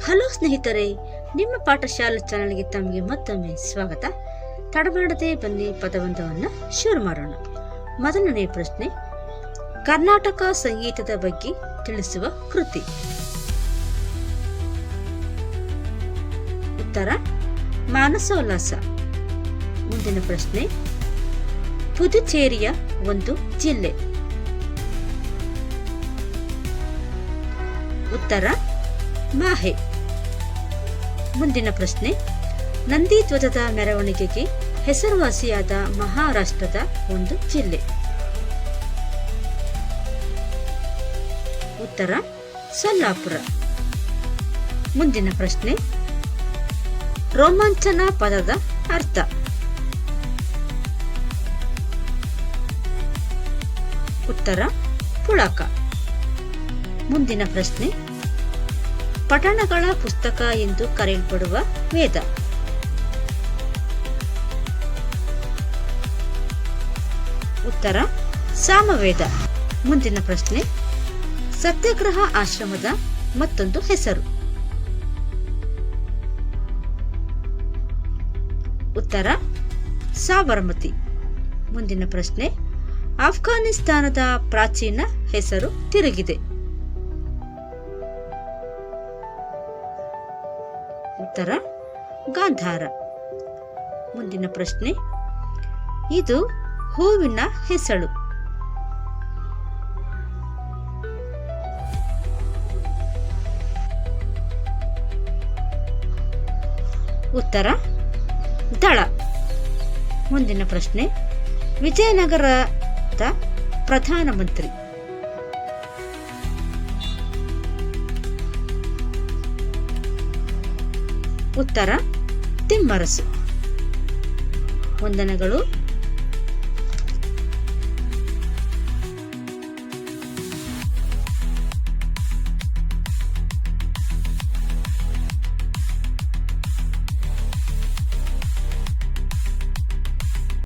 Hello ಸ್ನೇಹಿತರೆ, ನಿಮ್ಮ ಪಾಠಶಾಲೆ ಚಾನಲ್ಗೆ ತಮಗೆ ಮತ್ತೊಮ್ಮೆ ಸ್ವಾಗತ. ತಡಮಾಡದೆ ಬನ್ನಿ ಪದಬಂಧವನ್ನು ಶುರು ಮಾಡೋಣ. ಮೊದಲನೇ ಪ್ರಶ್ನೆ, ಕರ್ನಾಟಕ ಸಂಗೀತದ ಬಗ್ಗೆ ತಿಳಿಸುವ ಕೃತಿ. ಉತ್ತರ ಮಾನಸೋಲ್ಲಾಸ. ಮುಂದಿನ ಪ್ರಶ್ನೆ, ಪುದುಚೇರಿಯ ಒಂದು ಜಿಲ್ಲೆ. ಉತ್ತರ ಮಾಹೆ. ಮುಂದಿನ ಪ್ರಶ್ನೆ, ನಂದಿ ಧ್ವಜದ ಮೆರವಣಿಗೆಗೆ ಹೆಸರುವಾಸಿಯಾದ ಮಹಾರಾಷ್ಟ್ರದ ಒಂದು ಜಿಲ್ಲೆ. ಉತ್ತರ ಸೊಲ್ಲಾಪುರ. ಮುಂದಿನ ಪ್ರಶ್ನೆ, ರೋಮಾಂಚನ ಪದದ ಅರ್ಥ. ಉತ್ತರ ಪುಳಕ. ಮುಂದಿನ ಪ್ರಶ್ನೆ, ಪಠಣಗಳ ಪುಸ್ತಕ ಎಂದು ಕರೆಯಲ್ಪಡುವ ವೇದ. ಉತ್ತರ ಸಾಮವೇದ. ಮುಂದಿನ ಪ್ರಶ್ನೆ, ಸತ್ಯಾಗ್ರಹ ಆಶ್ರಮದ ಮತ್ತೊಂದು ಹೆಸರು. ಉತ್ತರ ಸಾಬರಮತಿ. ಮುಂದಿನ ಪ್ರಶ್ನೆ, ಆಫ್ಘಾನಿಸ್ತಾನದ ಪ್ರಾಚೀನ ಹೆಸರು ತಿರುಗಿದೆ. ಉತ್ತರ ಗಾಂಧಾರ. ಮುಂದಿನ ಪ್ರಶ್ನೆ, ಇದು ಹೂವಿನ ಹೆಸಳು. ಉತ್ತರ ದಳ. ಮುಂದಿನ ಪ್ರಶ್ನೆ, ವಿಜಯನಗರದ ಪ್ರಧಾನಮಂತ್ರಿ. ಉತ್ತರ ತಿಮ್ಮರಸು. ವಂದನೆಗಳು.